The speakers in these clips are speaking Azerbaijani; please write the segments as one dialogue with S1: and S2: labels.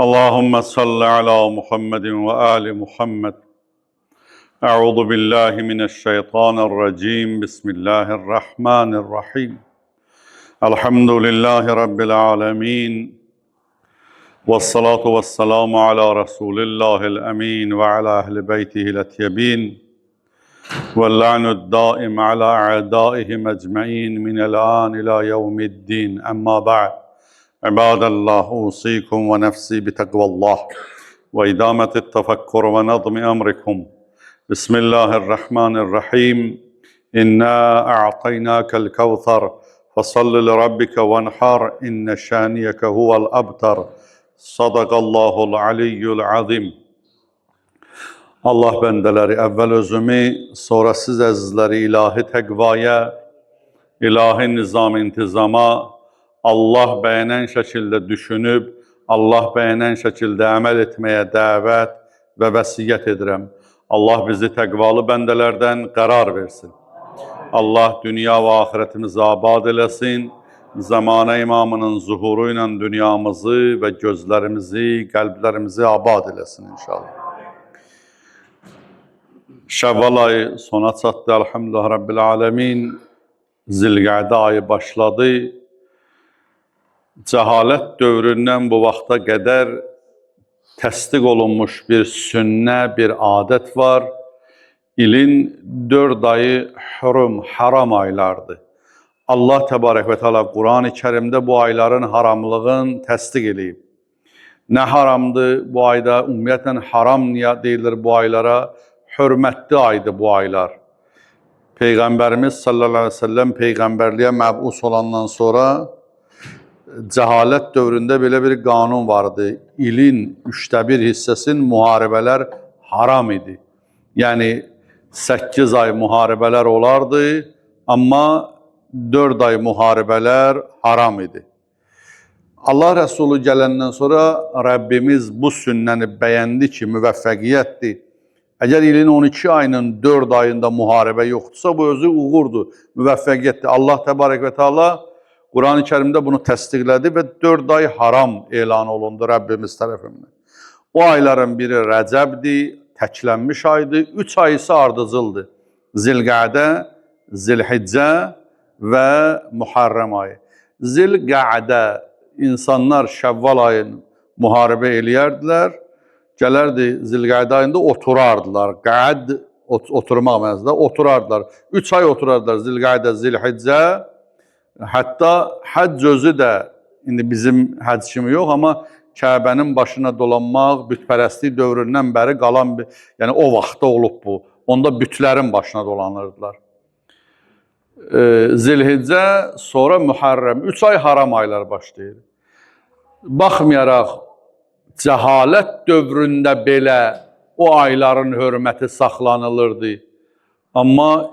S1: اللهم صل على محمد وآل محمد. أعوذ بالله من الشيطان الرجيم. بسم الله الرحمن الرحيم. الحمد لله رب العالمين، والصلاة والسلام على رسول الله الأمين وعلى أهل بيته الأطيبين، واللعن الدائم على أعدائهم أجمعين من الآن إلى يوم الدين. أما بعد، عباد الله، أوصيكم ونفسي بتقوى الله وإدامة التفكر ونظم أمركم. بسم الله الرحمن الرحيم. إنا أعطيناك الكوثر فصل لربك وانحر إن شانيك هو الأبتر. صدق Allahul aliyyul azim. Allah bəndələri, əvvəl özümü, sonra siz əzizləri ilahi təqvaya, ilahi nizam-intizama, Allah bəyənən şəkildə düşünüb, Allah bəyənən şəkildə əməl etməyə dəvət və vəsiyyət edirəm. Allah bizi təqvalı bəndələrdən qərar versin. Allah dünya və axirətimizi abad eləsin. Zamanə imamının zuhuru ilə dünyamızı və gözlərimizi, qəlblərimizi abad eləsin inşallah. Şəvval ayı sona çatdı, elhamdülillah Rabbil Alemin. Zilqədə ayı başladı. Cəhalət dövründən bu vaxta qədər təsdiq olunmuş bir sünnə, bir adət var. İlin 4 ayı hürüm, haram aylardır. Allah Təbarək və Teala Quran-ı Kərimdə bu ayların haramlığını təsdiq edib. Nə haramdır bu ayda? Ümumiyyətlə haram niyə deyilir bu aylara? Hörmətli aydır bu aylar. Peyğəmbərimiz sallallahu aleyhi ve sellem peyğəmbərliyə məbus olandan sonra cəhalət dövründə belə bir qanun vardı. İlin 1/3 hissəsinin müharibələr haram idi. Yəni 8 ay müharibələr olardı, amma 4 ay müharibələr haram idi. Allah Rəsulü gələndən sonra Rəbbimiz bu sünnəni bəyəndi ki, müvəffəqiyyətdir. Əgər ilin 12 ayının 4 ayında müharibə yoxdursa, bu özü uğurdur, müvəffəqiyyətdir. Allah Təbarək və Teala Quran-ı Kərimdə bunu təsdiqlədi və 4 ay haram elan olundu Rəbbimiz tərəfindən. O ayların biri Rəcəbdir, təklənmiş aydır. 3 ay isə ardıcıldır. Zilqədə, Zilhiccə və Muharrəm ayı. Zilqədə insanlar Şəvval ayını müharibə eləyərdilər. Gələrdi Zilqədə ayında oturardılar. Qəd oturmaq mənasında oturardılar. 3 ay oturardılar Zilqədə, Zilhiccə. Hətta həcc özü də indi bizim həcc kimi yox, amma Kəbənin başına dolanmaq bütpərəstlik dövründən bəri qalan, yəni o vaxtda olub bu. Onda bütlərin başına dolanırdılar. Zilhiccə, sonra Muharrəm. 3 ay haram aylar başlayır. Baxmayaraq cəhalət dövründə belə o ayların hörməti saxlanılırdı. Amma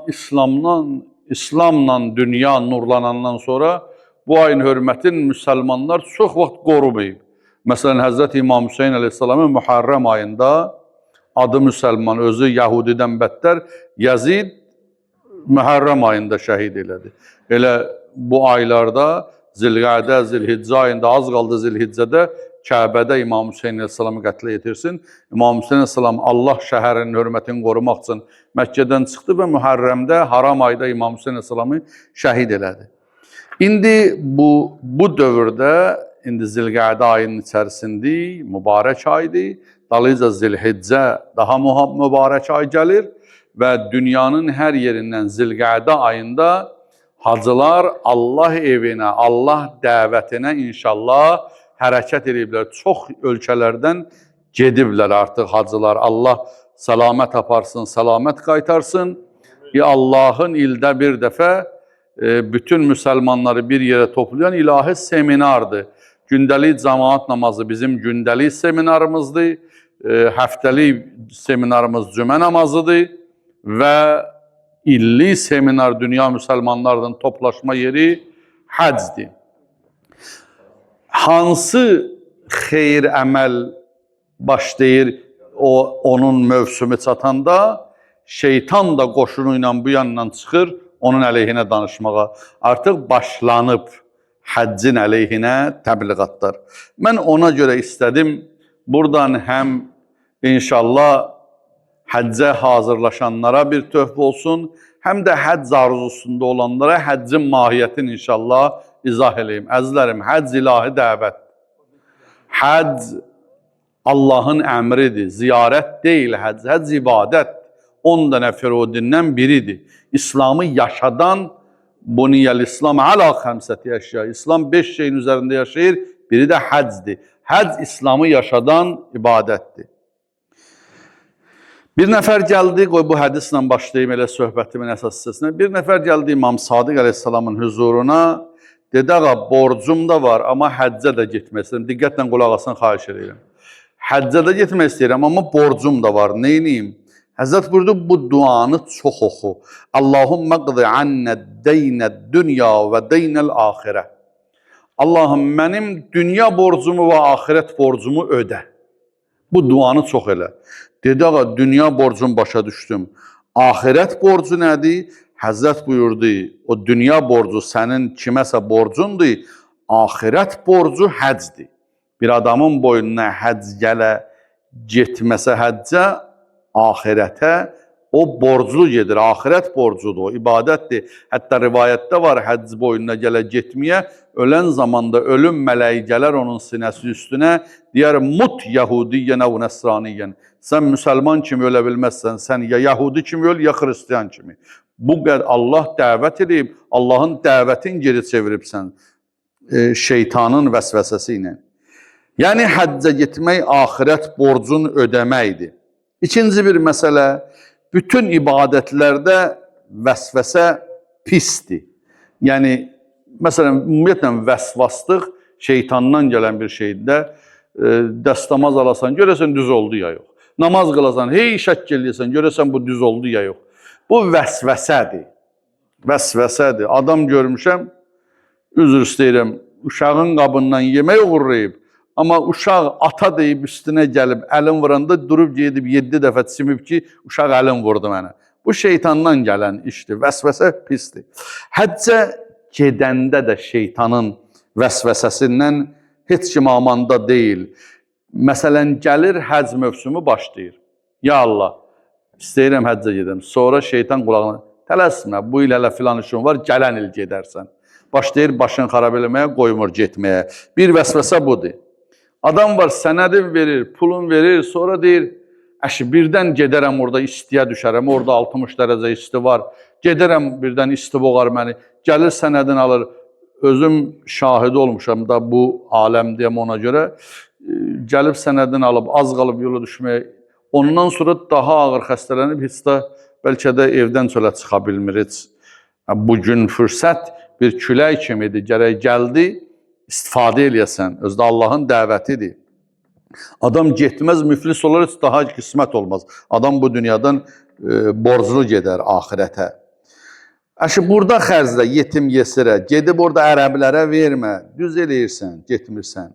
S1: İslamla dünya nurlanandan sonra bu ayın hörmətini müsəlmanlar çox vaxt qorumayıb. Məsələn, Həzrəti İmam Hüseyin əleyhissalamın Muharrəm ayında adı müsəlman, özü Yahudidən bədtər Yazid Muharrəm ayında şəhid elədi. Elə bu aylarda Zilqədə, Zilhiccə ayında az qaldı Zilhiccədə Kəbədə İmam Hüseyin əleyhissalamı qətlə yetirsin. İmam Hüseyin əleyhissalam Allah şəhərinin hörmətini qorumaq üçün Məkkədən çıxdı və Muharrəmdə haram ayda İmam Hüseyin əleyhissalamı şəhid elədi. İndi bu dövrdə Zilqədə ayının içərisində mübarək aydır. Dalıyca Zilhiccə daha mübarək ay gəlir və dünyanın hər yerindən Zilqədə ayında hacılar Allah evinə, Allah dəvətinə inşallah hərəkət ediblər. Çox ölkələrdən gediblər artıq hacılar. Allah səlamət aparsın, səlamət qaytarsın. Allahın ildə bir dəfə bütün müsəlmanları bir yerə toplayan ilahi seminardır. Gündəlik cəmaat namazı bizim gündəlik seminarımızdır. Həftəlik seminarımız cümə namazıdır və illik seminar dünya müsəlmanlarının toplaşma yeri həcdir. Hansı xeyir əməl başlayır onun mövsümü çatanda, şeytan da qoşunu ilə bu yandan çıxır onun əleyhinə danışmağa. Artıq başlanıb həccin əleyhinə təbliğatlar. Mən ona görə istədim buradan həm inşallah həccə hazırlaşanlara bir töhfə olsun, həm də həcc arzusunda olanlara həccin mahiyyətini inşallah izah edeyim. Əzizlərim, həcc ilahi dəvət. Həcc Allahın əmridir, ziyarət deyil həcc, həcc ibadət. 10 dənə fərodindən biridir. İslamı yaşadan buniyəl İslam əla xəmsəti əşya. İslam 5 şeyin üzərində yaşayır, biri də həccdir. Həcc İslamı yaşadan ibadətdir. Bir nəfər gəldi, qoy bu hədislə başlayayım elə söhbətimin əsas hissəsinə. Bir nəfər gəldi İmam Sadiq əleyhissalamın huzuruna, dedi, ağa, borcum da var, amma həccə də getmək istəyirəm. Diqqətlə qulaq asın, xahiş edirəm. Həccə də getmək istəyirəm, amma borcum da var, neyniyim? Həzrət buyurdu, bu duanı çox oxu. Allahümmə qıdı annəd deynəd dünya və deynəl axirə. Allahım, mənim dünya borcumu və axirət borcumu ödə. Bu duanı çox elə. Dedi, ağa, dünya borcum başa düşdüm. Axirət borcu nədir? Həzrət buyurdu, o dünya borcu sənin kiməsə borcundur, axirət borcu həccdir. Bir adamın boynuna həcc gələ, getməsə həccə, axirətə o borclu gedir, axirət borcudur, o ibadətdir. Hətta rivayətdə var, həcc boynuna gələ getməyə, ölən zamanda ölüm mələyi gələr onun sinəsi üstünə, deyər, mut Yahudiyyən əv nəsraniyyən. Sən müsəlman kimi ölə bilməzsən, sən ya Yahudi kimi öl, ya Xristiyan kimi. Bu qədər Allah dəvət edib, Allahın dəvətin geri çeviribsən şeytanın vəsvəsəsi ilə. Yəni, həccə getmək axirət borcun ödəməkdir. İkinci bir məsələ, bütün ibadətlərdə vəsvəsə pisdir. Yəni, məsələn, ümumiyyətlə vəsvaslıq şeytandan gələn bir şeydə dəstəmaz alasan, görəsən düz oldu ya yox. Namaz qılasan, hey şək eləyəsən, görəsən bu düz oldu ya yox. Bu vəsvəsədir. Vəsvəsədir. Adam görmüşəm, üzr istəyirəm, uşağın qabından yemək uğurlayıb, amma uşaq ata deyib üstünə gəlib, əlin vuranda durub gedib 7 dəfə simib ki, uşaq əlin vurdu mənə. Bu şeytandan gələn işdir. Vəsvəsə pisdir. Həccə gedəndə də şeytanın vəsvəsəsindən heç kim amanda deyil. Məsələn, gəlir həcc mövsümü başlayır. Ya Allah, istəyirəm həccə gedəm. Sonra şeytan qulağına, tələsmə, bu il hələ filan işin var, gələn il gedərsən. Başlayır başını xarab eləməyə, qoymur getməyə. Bir vəsvəsə budur. Adam var, sənədin verir, pulun verir, sonra deyir, əşi, birdən gedərəm orada istiyə düşərəm, orada 60 dərəcə isti var, gedərəm birdən isti boğar məni, gəlir sənədin alır, özüm şahidi olmuşam da bu aləmdəyəm ona görə, gəlib sənədin alıb, az qalıb yola düşməyə, ondan sonra daha ağır xəstələnib, heç də bəlkə də evdən çölə çıxa bilmir, heç. Bugün fürsət bir külək kimidir, gərək gəldi, istifadə eləyəsən, özdə Allahın dəvətidir. Adam getməz, müflis olar, heç daha qismət olmaz. Adam bu dünyadan borclu gedər axirətə. Əşi, burada xərclə, yetim yesirə, gedib orada ərəblərə vermə, düz eləyirsən, getmirsən.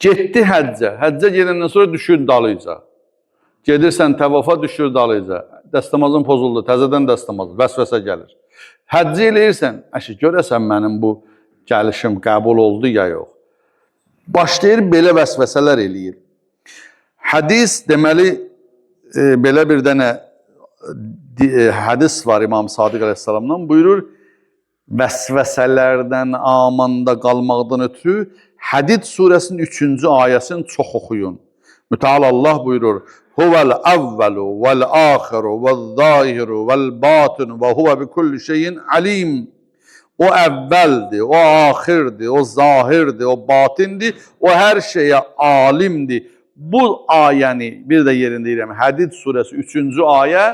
S1: Getdi həccə, həccə gedəndən sonra düşür dalıca. Gedirsən təvafa, düşür dalıca. Dəstəmazın pozuldu, təzədən dəstəmaz, vəsvəsə gəlir. Həccə eləyirsən, əşi, görəsən mənim bu gəlişim qəbul oldu ya yox. Başlayır, belə vəsvəsələr eləyir. Hədis, deməli, belə bir dənə hədis var İmam Sadiq əleyhissalamdan, buyurur, vəsvəsələrdən amanda qalmaqdan ötürü Hədid surəsinin 3-cü ayəsini çox oxuyun. Müteala Allah buyurur, Huvel əvvəlu vəl axiru vəl zahiru vəl batinu və huvə bi kulli şeyin alim. O əvvəldir, o axirdir, o zahirdir, o batindir, o hər şeyə alimdir. Bu ayəni, bir də yerində deyirəm, Hədid surəsi 3-cü ayə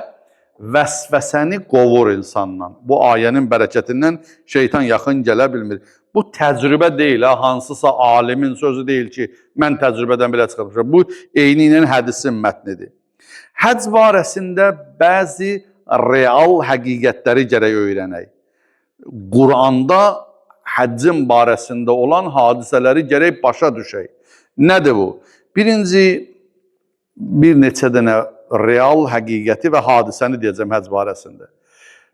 S1: vəsvəsəni qovur insandan. Bu ayənin bərəkətindən şeytan yaxın gələ bilmir. Bu təcrübə deyil, hansısa alimin sözü deyil ki, mən təcrübədən belə çıxarmışam. Bu, eyni ilə hədisin mətnidir. Həcc barəsində bəzi real həqiqətləri gərək öyrənək. Quranda həccin barəsində olan hadisələri gərək başa düşək. Nədir bu? Birinci, bir neçə dənə real həqiqəti və hadisəni deyəcəm həcc barəsində.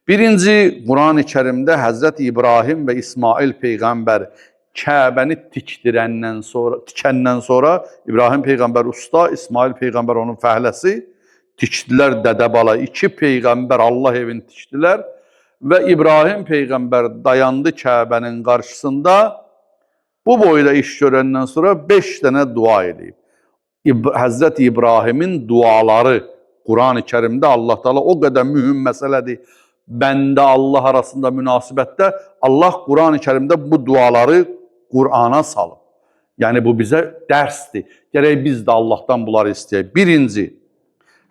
S1: Birinci, Quran-ı Kərimdə Həzrət İbrahim və İsmail Peyğəmbər Kəbəni tikəndən sonra İbrahim Peyğəmbər usta, İsmail Peyğəmbər onun fəhləsi tikdilər dədə-bala. 2 Peyğəmbər Allah evini tikdilər və İbrahim Peyğəmbər dayandı Kəbənin qarşısında. Bu boyda iş görəndən sonra 5 dənə dua edib. Həzrəti İbrahimin duaları Quran-ı Kərimdə Allah Teala o qədər mühüm məsələdir. Bəndə Allah arasında münasibətdə Allah Quran-ı Kərimdə bu duaları Qur'ana salıb. Yəni bu bizə dərsdir. Gərək biz də Allahdan bunları istəyək. Birinci,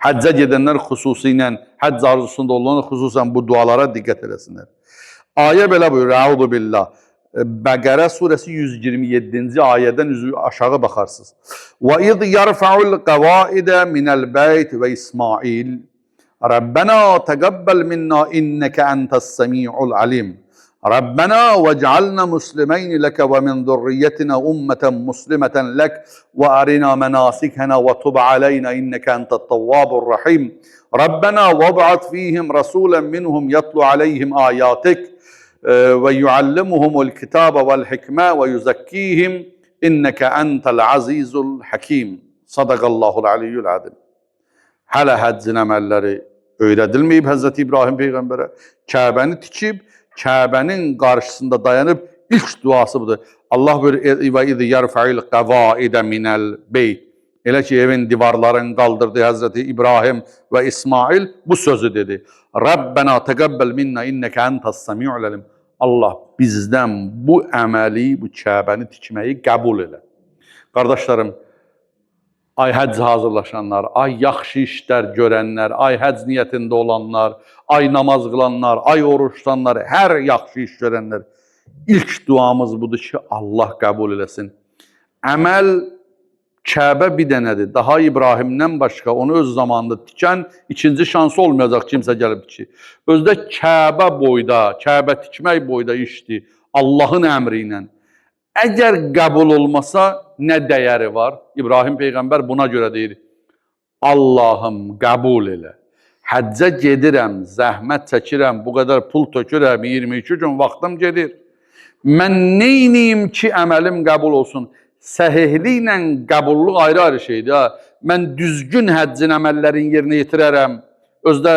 S1: həccə gedənlər xüsusilə, həcc arzusunda olanlar xüsusən bu dualara diqqət eləsinlər. Ayə belə buyurur, Əuzu billah. Bəqərə surəsi 127-ci ayədən aşağı baxarsınız. Və iz yarfa'ul qavaidə minəl beyt və İsmail Rabbena təqəbbəl minna innəkə entəs-səmi'ul alim. ربنا واجعلنا مسلمين لك ومن ذريتنا أمة مسلمة لك وأرنا مناسكنا وتب علينا إنك أنت التواب الرحيم ربنا وابعث فيهم رسولا منهم يتلو عليهم آياتك ويعلمهم الكتاب والحكمة ويزكيهم إنك أنت العزيز الحكيم صدق الله العلي العظيم. Hələ həccin əməlləri öyrədilməyib Həzrəti İbrahim Peyğəmbərə. Kəbəni tikib, Kəbənin qarşısında dayanıb ilk duası budur. Allah buyurur və iz yarfa'il qavaidə minəl beyt. Elə ki evin divarlarını qaldırdı Həzrəti İbrahim və İsmail bu sözü dedi. Rabbena təqəbbəl minna innəkə entəs-səmi'ul alim. Allah bizdən bu əməli, bu Kəbəni tikməyi qəbul elə. Qardaşlarım, ay həcc hazırlaşanlar, ay yaxşı işlər görənlər, ay həcc niyyətində olanlar, ay namaz qılanlar, ay oruç tutanlar, hər yaxşı iş görənlər. İlk duamız budur ki, Allah qəbul eləsin. Əməl Kəbə bir dənədir. Daha İbrahimdən başqa onu öz zamanında tikən ikinci şansı olmayacaq kimsə gəlib ki. Özdə Kəbə boyda, Kəbə tikmək boyda işdir. Allahın əmri ilə. Əgər qəbul olmasa nə dəyəri var? İbrahim Peyğəmbər buna görə deyir, Allahım qəbul elə. Həccə gedirəm, zəhmət çəkirəm, bu qədər pul tökürəm, 22 gün vaxtım gedir. Mən neyniyim ki, əməlim qəbul olsun? Səhihliklə qəbulluq ayrı-ayrı şeydir. Mən düzgün həccin əməllərin yerinə yetirərəm. Özdə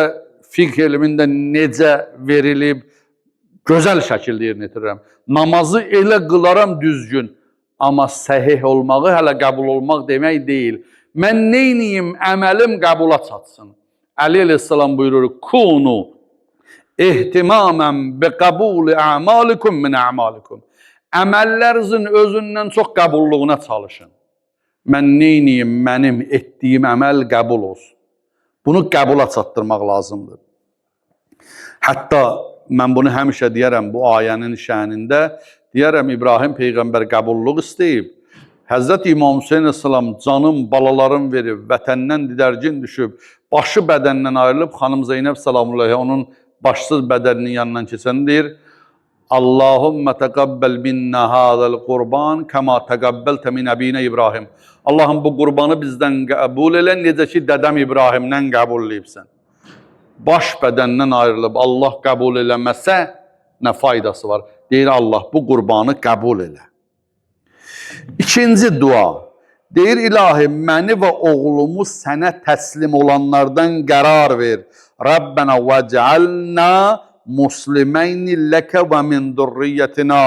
S1: fiqh elmində necə verilib, gözəl şəkildə yerinə yetirirəm. Namazı elə qılaram düzgün. Amma səhih olmağı hələ qəbul olmaq demək deyil. Mən neyniyim, əməlim qəbula çatsın. Əli əleyhissalam buyurur, Kunu ihtimamən bi qəbuli əmalikum min əmalikum. Əməllərinizin özündən çox qəbulluğuna çalışın. Mən neyniyim, mənim etdiyim əməl qəbul olsun. Bunu qəbula çatdırmaq lazımdır. Hətta mən bunu həmişə deyərəm bu ayənin şənində, deyərəm İbrahim Peyğəmbər qəbulluq istəyib. Həzrəti İmam Hüseyin Əsəlam canım, balalarım verib, vətəndən didərgin düşüb, başı bədəndən ayrılıb, xanım Zeynəb Salamullahi onun başsız bədəninin yanından keçəni deyir, Allahümmə təqəbbəl minnə hədəl qurban kəma təqəbbəltə min əbinə İbrahim. Allahım bu qurbanı bizdən qəbul elə, necə ki dədəm İbrahimdən qəbul eləyibsən. Baş bədəndən ayrılıb Allah qəbul eləməsə nə faydası var? Deyir Allah bu qurbanı qəbul elə. İkinci dua. Deyir ilahi məni və oğlumu sənə təslim olanlardan qərar ver. Rabbena vəcəalna muslimeyni ləkə və min durriyyətina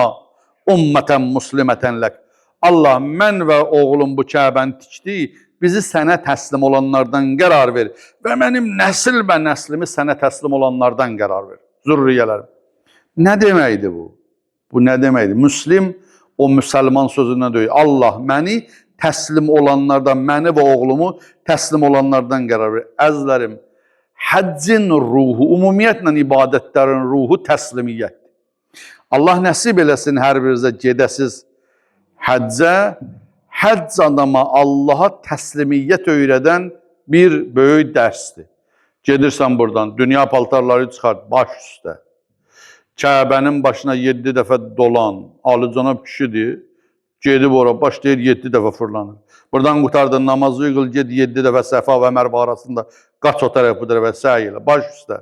S1: ümmətən muslimətən lək. Allah mən və oğlum bu Kəbəni tikdik. Bizi sənə təslim olanlardan qərar ver və mənim nəsil və nəslimi sənə təslim olanlardan qərar ver. Zürriyyələrim. Nə deməkdir bu? Bu nə deməkdir? Müslim o müsəlman sözündən deyir. Allah məni təslim olanlardan, məni və oğlumu təslim olanlardan qərar ver. Əzlərim, həccin ruhu, ümumiyyətlə ibadətlərin ruhu təslimiyyətdir. Allah nəsib eləsin hər birinizə gedəsiz həccə. Həcc adama Allaha təslimiyyət öyrədən bir böyük dərsdir. Gedirsən buradan, dünya paltarları çıxart, baş üstə. Kəbənin başına 7 dəfə dolan, alıcana kişidir. Gedib ora, başlayır 7 dəfə fırlanır. Buradan qutardın, namazı yığıl, ged 7 dəfə Səfa və Mərvə arasında qaç o tərəf bu tərəfə səy elə, baş üstə.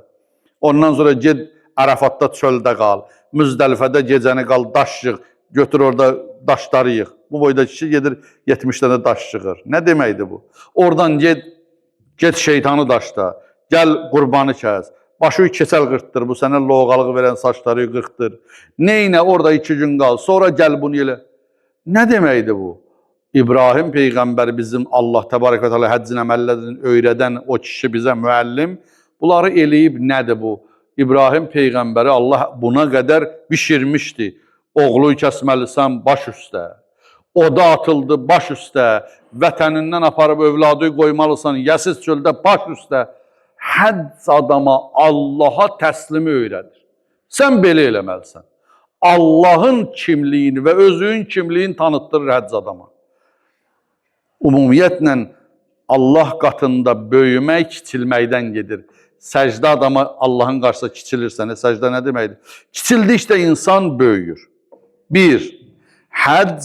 S1: Ondan sonra ged Ərafatda çöldə qal, Müzdəlifədə gecəni qal, daş yığ, götür orada daşları yığ. Bu boyda kişi gedir 70 dənə daş yığır. Nə deməkdir bu? Oradan get şeytanı daşla, gəl qurbanı kəs. Başı keçəl qırxdır, bu sənə loğalıq verən saçları qırxdır. Neynə orada 2 gün qal, sonra gəl bunu elə. Nə deməkdir bu? İbrahim Peyğəmbər bizim Allah təbarək və təala həccin əməllərini öyrədən o kişi bizə müəllim. Bunları eləyib nədir bu? İbrahim Peyğəmbəri Allah buna qədər bişirmişdi. Oğlu kəsməlisən baş üstə. Oda atıldı baş üstə. Vətənindən aparıb övladı qoymalısan yəsiz çöldə baş üstə. Həcc adama Allaha təslimi öyrədir. Sən belə eləməlisən. Allahın kimliyini və özünün kimliyini tanıtdırır həcc adama. Ümumiyyətlə Allah qatında böyümək kiçilməkdən gedir. Səcdə adama Allahın qarşısında kiçilirsən. Səcdə nə deməkdir? Kiçildikdə insan böyüyür. 1. Həcc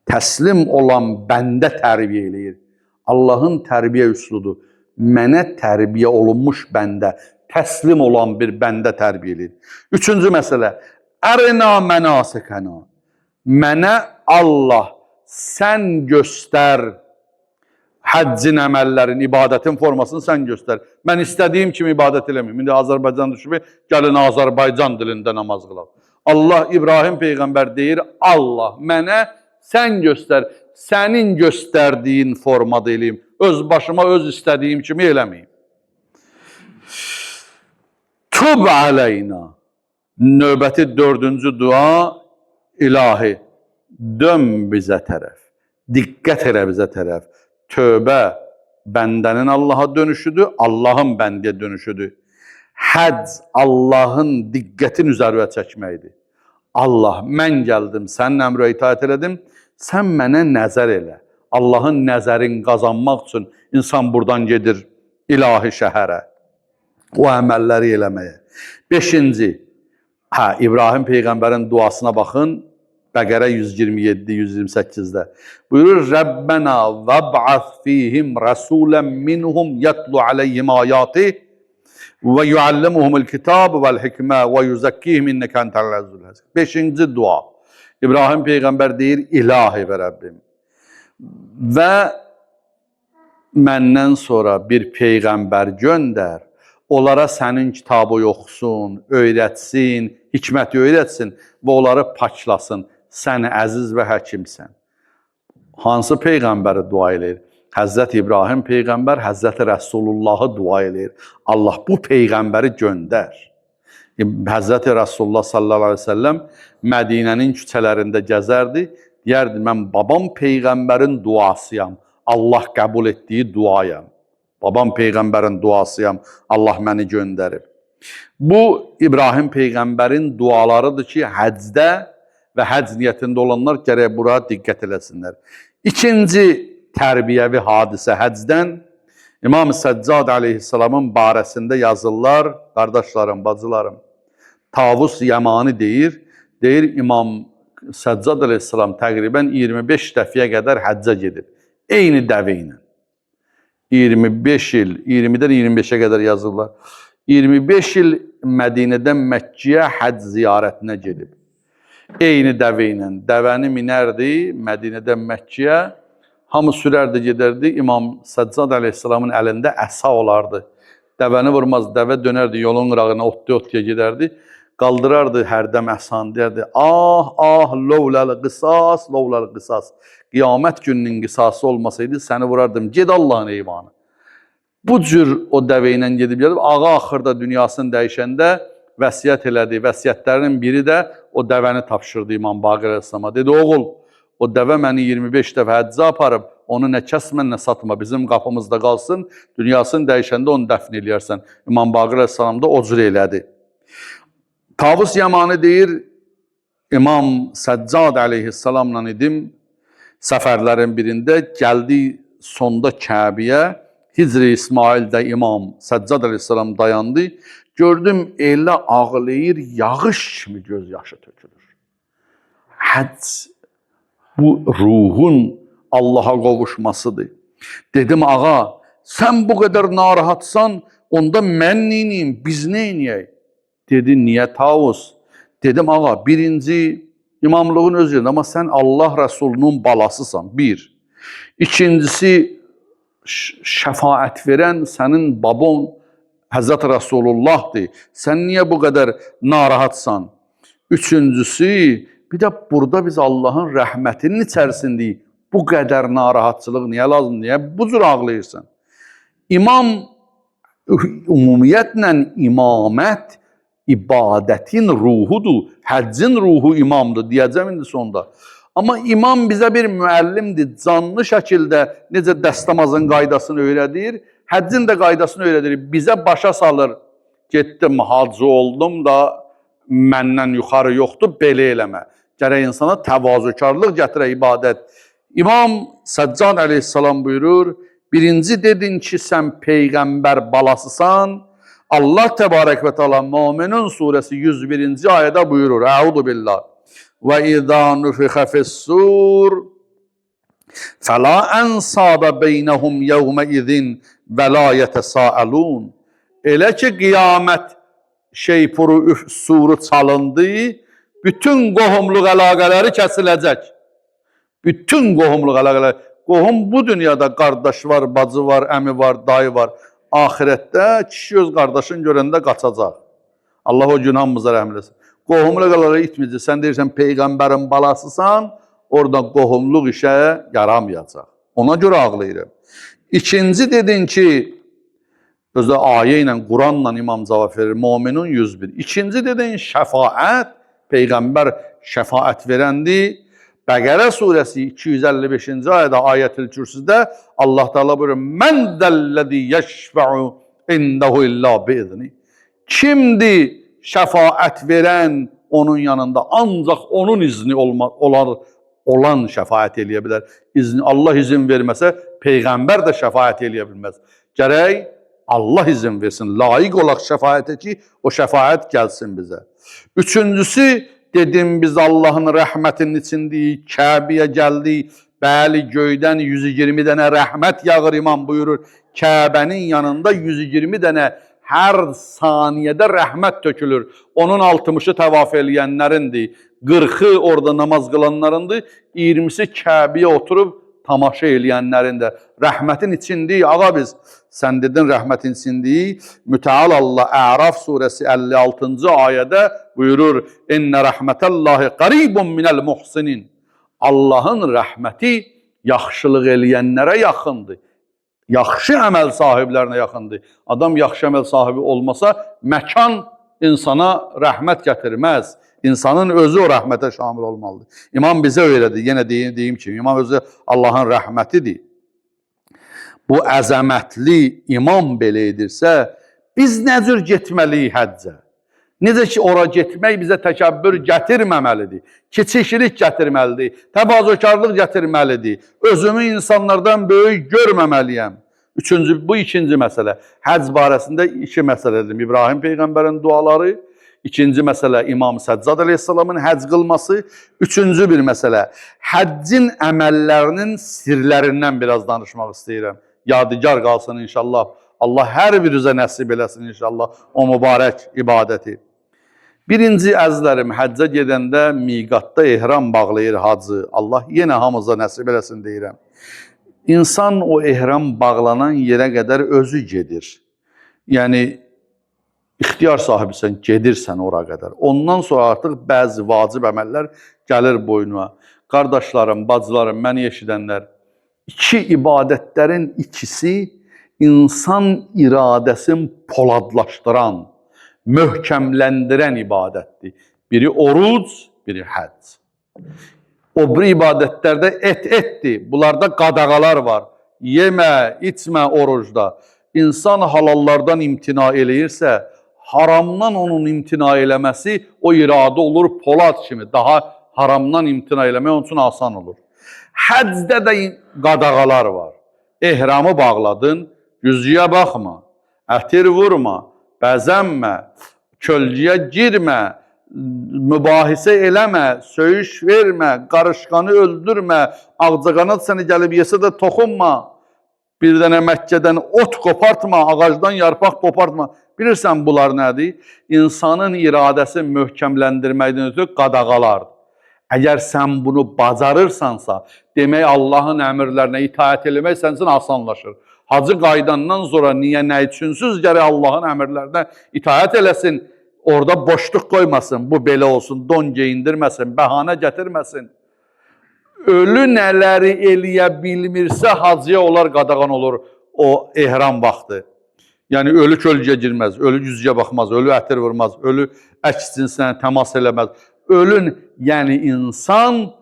S1: təslim olan bəndə tərbiyə eləyir. Allahın tərbiyə üsludu. Mənə tərbiyə olunmuş bəndə, təslim olan bir bəndə tərbiyə eləyir. 3-cü məsələ. Ərina mənasikəna. Mənə Allah sən göstər həccin əməllərin, ibadətin formasını sən göstər. Mən istədiyim kimi ibadət eləməyim. İndi Azərbaycan düşüb, gəlin Azərbaycan dilində namaz qılaq. Allah, İbrahim Peyğəmbər deyir, Allah mənə sən göstər, sənin göstərdiyin formada eləyim. Öz başıma öz istədiyim kimi eləməyim. Tub əleyna. Növbəti 4-cü dua, ilahi, dön bizə tərəf, diqqət elə bizə tərəf. Tövbə bəndənin Allaha dönüşüdür, Allahın bəndəyə dönüşüdür. Həcc Allahın diqqətin üzərə çəkməkdir. Allah, mən gəldim, sənin əmrə itaət elədim, sən mənə nəzər elə. Allahın nəzərin qazanmaq üçün insan buradan gedir ilahi şəhərə, o əməlləri eləməyə. 5-ci, İbrahim Peyğəmbərin duasına baxın, Bəqərə 127-128-də. Buyurur, Rəbbənə vəb'əz fihim rəsulən minhum yətlu aleyhim ayati və yuallimuhumul kitab vəl-hikmə və yuzakkihim innəkə entəl əzizul həkim. 5-ci dua. İbrahim Peyğəmbər deyir, ilahi və Rəbbim. Və məndən sonra bir Peyğəmbər göndər, onlara sənin kitabı oxusun, öyrətsin, hikməti öyrətsin və onları paklasın. Sən əziz və həkimsən. Hansı Peyğəmbəri dua eləyir? Həzrət İbrahim Peyğəmbər, Həzrət Rəsulullahı dua eləyir. Allah bu Peyğəmbəri göndər. Həzrət Rəsulullah sallallahu aleyhi ve sellem Mədinənin küçələrində gəzərdi. Deyərdi, mən babam Peyğəmbərin duasıyam. Allah qəbul etdiyi duayam. Babam Peyğəmbərin duasıyam. Allah məni göndərib. Bu, İbrahim Peyğəmbərin dualarıdır ki, həcdə və həcc niyyətində olanlar gərək bura diqqət eləsinlər. 2-ci tərbiyəvi hadisə həcdən İmam Səccad aleyhissalamın barəsində yazırlar, qardaşlarım, bacılarım. Tavus Yəmani deyir, İmam Səccad aleyhissalam təqribən 25 dəfiyə qədər həccə gedib. Eyni dəvə ilə. 25 il, 20-dən 25-ə qədər yazırlar. 25 il Mədinədən Məkkiyə həcc ziyarətinə gedib. Eyni dəvə ilə. Dəvəni minərdi Mədinədən Məkkiyə. Hamı sürərdi, gedərdi. İmam Səccad aleyhissalamın əlində əsa olardı. Dəvəni vurmaz, dəvə dönərdi, yolun qırağına otya gedərdi. Qaldırardı hərdəm əsan, deyərdi, lovləl qisas, lovləl qisas. Qiyamət gününün qisası olmasaydı, səni vurardım, ged Allahın eyvanı. Bu cür o dəvə ilə gedib gəlib, ağa axırda dünyasını dəyişəndə vəsiyyət elədi. Vəsiyyətlərinin biri də o dəvəni tapşırdı İmam Baqir Əleyhisselama. Dedi, oğul, o dəvə məni 25 dəfə həccə aparıb, onu nə kəsmə, nə satma, bizim qapımızda qalsın, dünyasını dəyişəndə onu dəfn eləyərsən. İmam Baqir Əleyhisselam da o cür elədi. Tavus Yəmani deyir, İmam Səccad aleyhissalamla idim, səfərlərin birində gəldi sonda Kəbiyə, Hicri İsmaildə İmam Səccad aleyhissalam dayandı, gördüm elə ağlayır, yağış kimi göz yaşı tökülür. Həcc, bu ruhun Allaha qovuşmasıdır. Dedim, ağa, sən bu qədər narahatsan, onda mən neyniyim, biz neyniyək? Dedi, niyə Tavus? Dedim, ağa, birinci İmamlığın öz yerində, amma sən Allah Rəsulunun balasısan, bir. İkincisi, şəfaət verən sənin babon Həzrət Rəsulullahdır. Sən niyə bu qədər narahatsan? Üçüncüsü, bir də burada biz Allahın rəhmətinin içərisindəyik. Bu qədər narahatçılıq niyə lazım? Niyə bu cür ağlayırsan? İmam, ümumiyyətlə imamət ibadətin ruhudur. Həccin ruhu imamdır, deyəcəm indi sonda. Amma imam bizə bir müəllimdir. Canlı şəkildə necə dəstəmazın qaydasını öyrədir, həccin də qaydasını öyrədir. Bizə başa salır. Getdim, hacı oldum da məndən yuxarı yoxdur, belə eləmə. Gərək insana təvazökarlıq gətirə ibadət. İmam Səccad əleyhissalam buyurur, birinci dedin ki, sən Peyğəmbər balasısan. Allah təbarək və təala Möminun surəsi 101-ci ayədə buyurur. Əuzu billah. Və izə nufixə fis-sur fəla ənsabə beynəhum yevmə izin və la yətəsəəlun. Elə ki, qiyamət suru çalındı, bütün qohumluq əlaqələri kəsiləcək. Bütün qohumluq əlaqələri. Qohum bu dünyada qardaş var, bacı var, əmi var, dayı var. Ahirətdə kişi öz qardaşını görəndə qaçacaq. Allah o gün hamımıza rəhm eləsin. Qohumluq əlaqələri itməyəcək. Sən deyirsən, Peyğəmbərin balasısan, orada qohumluq işə yaramayacaq. Ona görə ağlayırım. İkinci dedin ki, özü ayə ilə, Quranla imam cavab verir, Möminun 101. İkinci dedin, şəfaət, Peyğəmbər şəfaət verəndir. Bəqərə surəsi 255-ci ayədə, ayətül kürsüdə Allah Teala buyurur, mən zəlləzi yəşfə'u indəhu illə biizni. Kimdir şəfaət verən onun yanında? Ancaq onun izni olan şəfaət eləyə bilər. Allah izin verməsə, Peyğəmbər də şəfaət eləyə bilməz. Gərək Allah izin versin, layiq olaq şəfaətə ki, o şəfaət gəlsin bizə. Üçüncüsü, dedim biz Allahın rəhmətinin içindəyik, Kəbəyə gəldik, bəli göydən 120 dənə rəhmət yağır, imam buyurur. Kəbənin yanında 120 dənə hər saniyədə rəhmət tökülür. Onun 60'ı təvaf eləyənlərindir, 40'ı orada namaz qılanlarındır, 20'si Kəbəyə oturub tamaşa eləyənlərində. Rəhmətin içindəyik, ağa biz. Sən dedin rəhmətin içindəyik. Mütəal Allah Əraf surəsi 56-cı ayədə buyurur, İnnə rəhmətəllahi qaribun minəl muhsinin. Allahın rəhməti yaxşılıq eləyənlərə yaxındır. Yaxşı əməl sahiblərinə yaxındır. Adam yaxşı əməl sahibi olmasa, məkan insana rəhmət gətirməz. İnsanın özü o rəhmətə şamil olmalıdır. İmam bizə öyrədir. Yenə deyim ki, imam özü Allahın rəhmətidir. Bu əzəmətli imam belə edirsə, biz nə cür getməliyik həccə? Necə ki, ora getmək bizə təkəbbür gətirməməlidir. Kiçiklik gətirməlidir. Təvazökarlıq gətirməlidir. Özümü insanlardan böyük görməməliyəm. Bu ikinci məsələ. Həcc barəsində iki məsələdir. İbrahim Peyğəmbərin duaları. İkinci məsələ İmam Səccad əleyhissalamın həcc qılması. Üçüncü bir məsələ. Həccin əməllərinin sirlərindən biraz danışmaq istəyirəm. Yadigar qalsın inşallah. Allah hər birinizə nəsib eləsin inşallah o mübarək ibadəti. Birinci əzlərim, həccə gedəndə miqatda ehram bağlayır hacı. Allah yenə hamıza nəsib eləsin deyirəm. İnsan o ehram bağlanan yerə qədər özü gedir. Yəni, ixtiyar sahibisən, gedirsən ora qədər. Ondan sonra artıq bəzi vacib əməllər gəlir boynuna. Qardaşlarım, bacılarım, məni eşidənlər, iki ibadətlərin ikisi insan iradəsini poladlaşdıran, möhkəmləndirən ibadətdir. Biri oruc, biri həcc. O bir ibadətlərdə etdir. Bunlarda qadağalar var. Yemə, içmə orucda. İnsan halallardan imtina eləyirsə, haramdan onun imtina eləməsi o iradə olur polad kimi. Daha haramdan imtina eləmək onun üçün asan olur. Həccdə də qadağalar var. Ehramı bağladın, yüzüyə baxma, ətir vurma, bəzənmə, kölgəyə girmə, mübahisə eləmə, söyüş vermə, qarışqanı öldürmə, ağcaqanad səni gəlib yesə də toxunma, bir dənə Məkkədən ot qopartma, ağacdan yarpaq qopartma. Bilirsən bunlar nədir? İnsanın iradəsini möhkəmləndirməkdən ötürü qadağalardır. Əgər sən bunu bacarırsansa, demək Allahın əmrlərinə itaət eləmək sənin üçün asanlaşır. Hacı qaydandan sonra niyə, nə üçünsüz gərək Allahın əmrlərinə itaət eləsin, orada boşluq qoymasın, bu belə olsun, don geyindirməsin, bəhanə gətirməsin. Ölü nələri eləyə bilmirsə, hacıya onlar qadağan olur o ehram vaxtı. Yəni, ölü kölgəyə girməz, ölü güzgəyə baxmaz, ölü ətir vurmaz, ölü əks cinsinə təmas eləməz. Ölün, yəni insan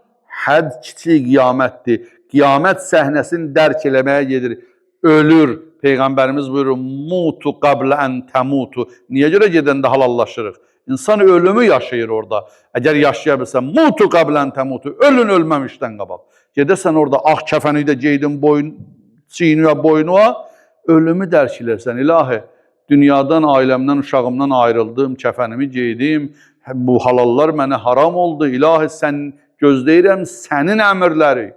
S1: həd kiçik qiyamətdir. Qiyamət səhnəsini dərk eləməyə gedir. Ölür. Peyğəmbərimiz buyurur, mutu qablə ən təmutu. Niyə görə gedəndə halallaşırıq? İnsan ölümü yaşayır orada. Əgər yaşaya bilsən, mutu qablə ən təmutu. Ölün ölməmişdən qabaq. Gedəsən orada ağ kəfəni də geydin çiyinə, boynuğa, ölümü dərk elərsən. İlahi, dünyadan, ailəmdən, uşağımdan ayrıldım, kəfənimi geydim, bu halallar mənə haram oldu. İlahi, sən gözləyirəm sənin əmrləri.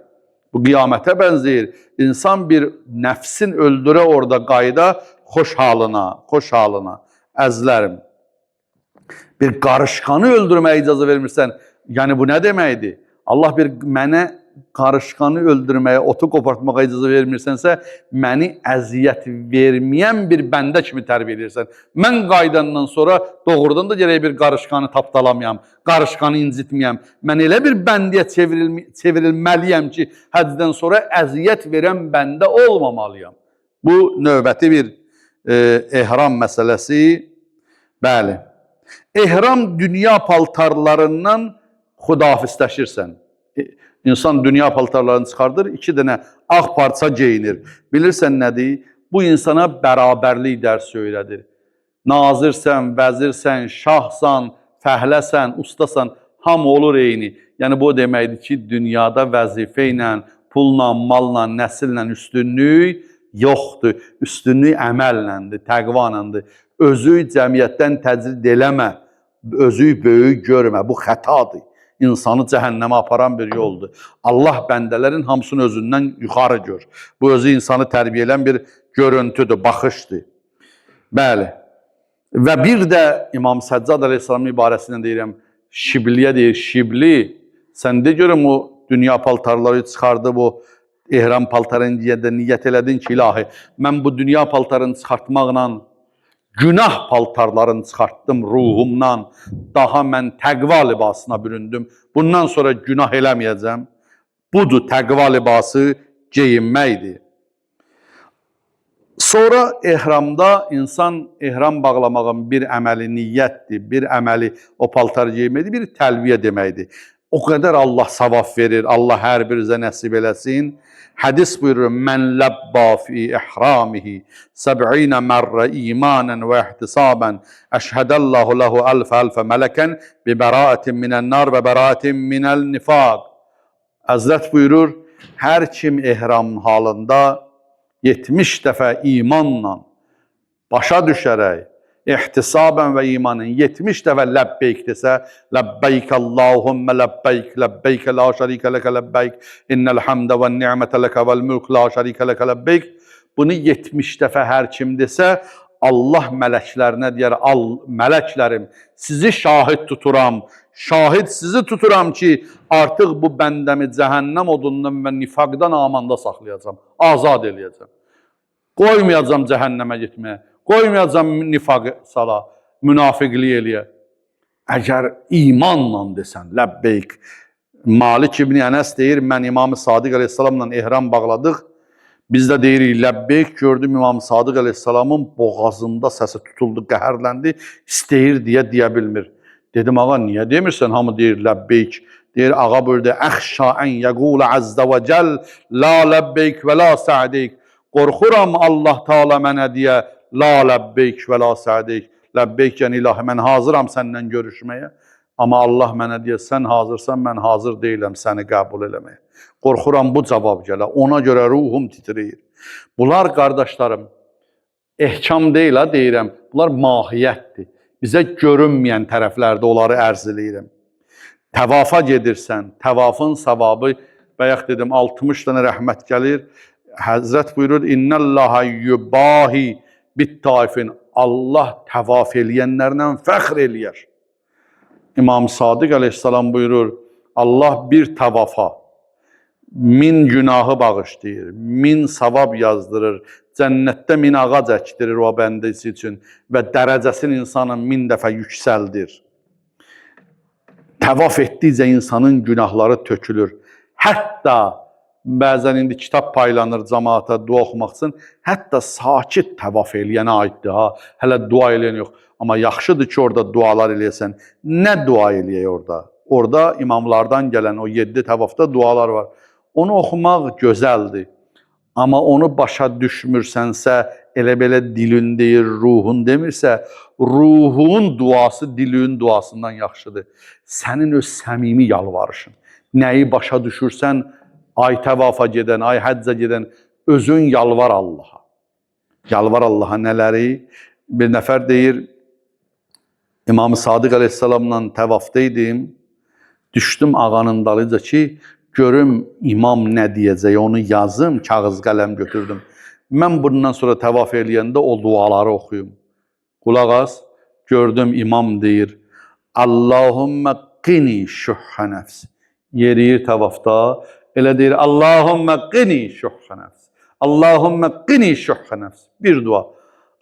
S1: Bu qiyamətə bənzəyir. İnsan bir nəfsin öldürə orada qayda xoş halına. Əzlərim. Bir qarışqanı öldürməyə icazə vermirsən. Yəni, bu nə deməkdir? Allah bir mənə qarışqanı öldürməyə, otu qopartmağa icazə vermirsənsə, məni əziyyət verməyən bir bəndə kimi tərbiyə edirsən. Mən qaydandan sonra doğrudan da gərək bir qarışqanı tapdalamayam, qarışqanı incitməyəm. Mən elə bir bəndiyə çevrilməliyəm ki, həcdən sonra əziyyət verən bəndə olmamalıyam. Bu, növbəti bir ehram məsələsi. Bəli. Ehram dünya paltarlarından xudafizləşirsən. İnsan dünya paltarlarını çıxardır, 2 dənə ağ parça geyinir. Bilirsən nədir? Bu insana bərabərlik dərs söylədir. Nazirsən, vəzirsən, şahsan, fəhləsən, ustasan, hamı olur eyni. Yəni, bu deməkdir ki, dünyada vəzifə ilə, pulla, malla, nəsillə üstünlük yoxdur. Üstünlük əməlləndir, təqvanındır. Özü cəmiyyətdən təcrid eləmə, özü böyük görmə, bu xətadır. İnsanı cəhənnəmə aparan bir yoldur. Allah bəndələrin hamısını özündən yuxarı gör. Bu, özü insanı tərbiyə edən bir görüntüdür, baxışdır. Bəli. Və bir də İmam Səccad əleyhissalamın ibarəsindən deyirəm, Şibliyə deyir, Şibli, sən de görüm o dünya paltarları çıxardıb, o ehram paltarını niyyət elədin ki, ilahi, mən bu dünya paltarını çıxartmaqla günah paltarlarını çıxartdım ruhumdan, daha mən təqva libasına büründüm. Bundan sonra günah eləməyəcəm. Budur təqva libası geyinməkdir. Sonra ehramda insan ehram bağlamağın bir əməli niyyətdir, bir əməli o paltarı geyinməkdir, bir təlviyə deməkdir. O qədər Allah savab verir, Allah hər birinizə nəsib eləsin. Hədis buyurur, mən ləbbə fi ihramihi 70 mərrə imanən və ihtisabən əşhədəllahu ləhu əlfə mələkən bi bəraətin minən nar və bəraətin minəl nifaq. Həzrət buyurur, hər kim ehram halında 70 dəfə imanla başa düşərək, ihtisabən və imanın 70 dəfə ləbbeyk desə, ləbbeyk Allahümmə ləbbeyk, ləbbeyk la şərikə ləkə ləbbeyk, innəl həmdə və ni'mətə ləkə vəl mülk la şərikə ləkə ləbbeyk. Bunu 70 dəfə hər kim desə, Allah mələklərinə deyər, mələklərim, sizi şahid tuturam, şahid sizi tuturam ki, artıq bu bəndəmi cəhənnəm odundan və nifaqdan amanda saxlayacam, azad eləyəcəm. Qoymayacam cəhənnəmə getməyə. Qoymayacam nifaq sala, münafiqlik eləyə. Əgər imanla desən, ləbbeyk. Malik İbn Ənəs deyir, mən İmam-ı Sadiq əleyhissalamla ehram bağladıq. Biz də deyirik, ləbbeyk gördüm İmam-ı Sadiq əleyhissalamın boğazında səsi tutuldu, qəhərləndi, istəyir deyə bilmir. Dedim, ağa, niyə demirsən? Hamı deyir, ləbbeyk. Deyir, ağa buyurdu, əxşa ən yəqulə əzzə və cəl, la ləbbeyk və la sə'deyk. Qorxuram Allah Teala mənə deyə, la ləbbeyk və la sə'deyk. Ləbbeyk, yəni ilahi, mən hazıram səndən görüşməyə. Amma Allah mənə deyə, sən hazırsan, mən hazır deyiləm səni qəbul eləməyə. Qorxuram bu cavab gələ, ona görə ruhum titriyir. Bunlar, qardaşlarım, ehkam deyil, deyirəm, bunlar mahiyyətdir. Bizə görünməyən tərəflərdə onları ərz eləyirəm. Təvafa gedirsən, təvafın savabı, bayaq dedim, 60 dənə rəhmət gəlir. Həzrət buyurur, İnnəllaha yubahi bit-taifin. Allah təvaf eləyənlərlə fəxr eləyər. İmam Sadiq əleyhissalam buyurur, Allah bir tavafa 1000 günahı bağışlayır, 1000 savab yazdırır, cənnətdə 1000 ağac əkdirir o bəndəsi üçün və dərəcəsini insanın 1000 dəfə yüksəldir. Təvaf etdikcə insanın günahları tökülür. Hətta bəzən indi kitab paylanır cəmaata dua oxumaq üçün, hətta sakit təvaf eləyənə aiddir ha. Hələ dua eləyən yox. Amma yaxşıdır ki, orada dualar eləyəsən. Nə dua eləyək orada? Orada imamlardan gələn o 7 təvafda dualar var. Onu oxumaq gözəldir. Amma onu başa düşmürsənsə, elə belə dilin deyir, ruhun demirsə, ruhun duası dilin duasından yaxşıdır. Sənin öz səmimi yalvarışın. Nəyi başa düşürsən, ay təvafa gedən, ay həccə gedən, özün yalvar Allaha. Yalvar Allaha nələri? Bir nəfər deyir, İmam-ı Sadiq əleyhissalamla təvafda idim, düşdüm ağanın dalıca ki, görüm imam nə deyəcək, onu yazım, kağız qələm götürdüm. Mən bundan sonra təvaf eləyəndə o duaları oxuyum. Qulaq as, gördüm imam deyir, Allahümmə qini şühhə nəfsi. Yeriyir təvafda, elə deyir, Allahümmə qini şühhə nəfsi. Allahümmə qini şühhə nəfsi. Bir dua,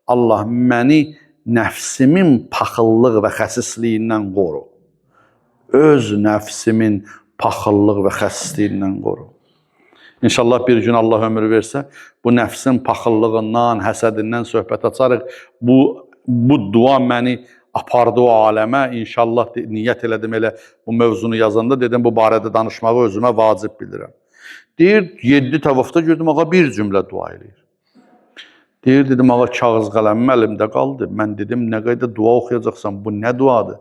S1: Allah məni nəfsimin paxıllıq və xəsisliyindən qoru. Öz nəfsimin paxıllıq və xəsisliyindən qoru. İnşallah bir gün Allah ömür versə, bu nəfsin paxıllığından, həsədindən söhbət açarıq. Bu dua məni apardı o aləmə. İnşallah niyyət elədim elə bu mövzunu yazanda, dedim bu barədə danışmağı özümə vacib bilirəm. Deyir, 7 təvafda gördüm, ağa bir cümlə dua eləyir. Deyir, dedim, ağa kağız qələmim əlimdə qaldı. Mən dedim, nə qayda dua oxuyacaqsan, bu nə duadır?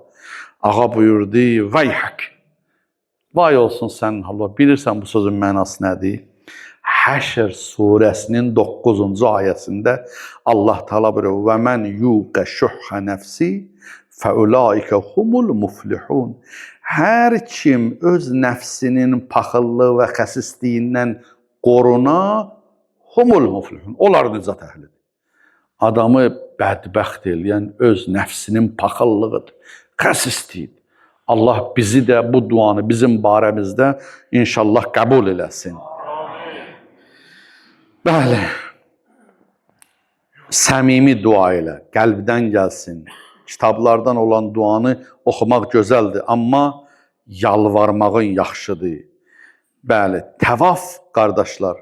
S1: Ağa buyurdu, vay hək. Vay olsun sənin halva. Bilirsən bu sözün mənası nədir? Həşr surəsinin 9-cu ayəsində Allah Teala buyurur, və mən yuqə şühhə nəfsi fəulaikə humul muflihun. Hər kim öz nəfsinin paxıllığı və xəsisliyindən qoruna, humul muflihun. Onlar nicat əhlidir. Adamı bədbəxt eləyən öz nəfsinin paxıllığıdır, xəsisliyidir. Allah bizi də bu duanı bizim barəmizdə inşallah qəbul eləsin. Bəli, səmimi dua elə, qəlbdən gəlsin. Kitablardan olan duanı oxumaq gözəldir, amma yalvarmağın yaxşıdır. Bəli, təvaf, qardaşlar,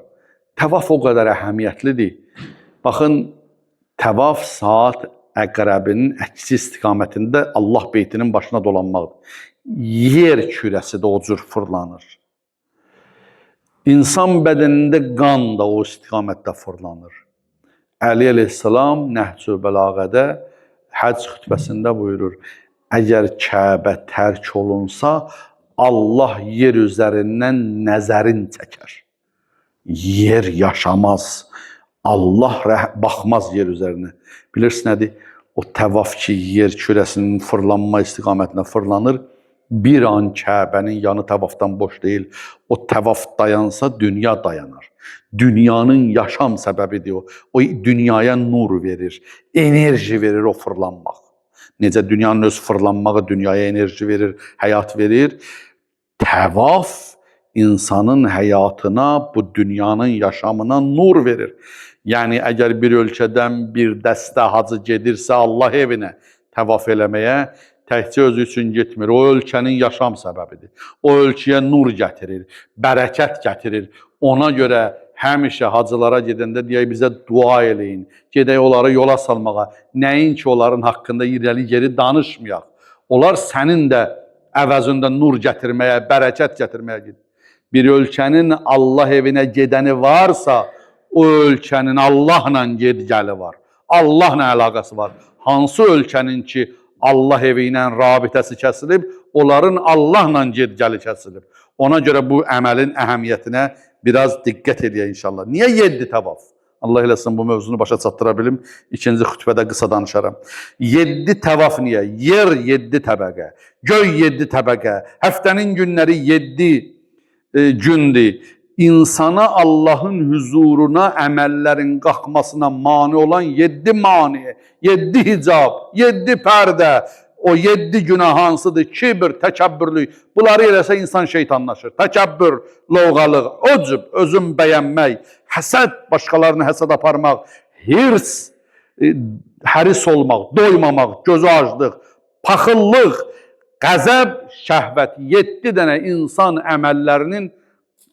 S1: təvaf o qədər əhəmiyyətlidir. Baxın, təvaf saat əqrəbinin əksi istiqamətində Allah beytinin başına dolanmaqdır. Yer kürəsi də o cür fırlanır. İnsan bədənində qan da o istiqamətdə fırlanır. Əli əleyhissalam Nəhcü Bəlağədə həcc xütbəsində buyurur, əgər Kəbə tərk olunsa, Allah yer üzərindən nəzərin çəkər. Yer yaşamaz. Allah baxmaz yer üzərinə. Bilirsiniz nədir? O təvaf ki, yer kürəsinin fırlanma istiqamətinə fırlanır. Bir an Kəbənin yanı təvafdan boş deyil. O təvaf dayansa, dünya dayanar. Dünyanın yaşam səbəbidir o. O dünyaya nur verir, enerji verir o fırlanmaq. Necə dünyanın öz fırlanmağı dünyaya enerji verir, həyat verir. Təvaf insanın həyatına, bu dünyanın yaşamına nur verir. Yəni, əgər bir ölkədən bir dəstə hacı gedirsə Allah evinə təvaf eləməyə, təkcə özü üçün getmir. O ölkənin yaşam səbəbidir. O ölkəyə nur gətirir, bərəkət gətirir. Ona görə həmişə hacılara gedəndə deyək, bizə dua eləyin. Gedək onları yola salmağa. Nəinki onların haqqında irəli geri danışmayaq. Onlar sənin də əvəzində nur gətirməyə, bərəkət gətirməyə gedir. Bir ölkənin Allah evinə gedəni varsa, o ölkənin Allahla gedgəli var. Allahla əlaqəsi var. Hansı ölkənin ki, Allah evi ilə rabitəsi kəsilib, onların Allahla gedgəli kəsilib. Ona görə bu əməlin əhəmiyyətinə biraz diqqət edək inşallah. Niyə 7 təvaf? Allah eləsin bu mövzunu başa çatdıra bilim. İkinci xütbədə qısa danışaram. 7 təvaf niyə? Yer 7 təbəqə, göy 7 təbəqə, həftənin günləri 7 gündür. İnsana Allahın huzuruna əməllərin qalxmasına mani olan 7 mani, 7 hicab, 7 pərdə, O 7 günah hansıdır? Kibir, təkəbbürlük. Bunları eləsə insan şeytanlaşır. Təkəbbür, lovğalıq, ucub, özün bəyənmək, həsəd, başqalarını həsəd aparmaq, hirs, həris olmaq, doymamaq, gözü aclıq, paxıllıq, qəzəb, şəhvət. 7 dənə insan əməllərinin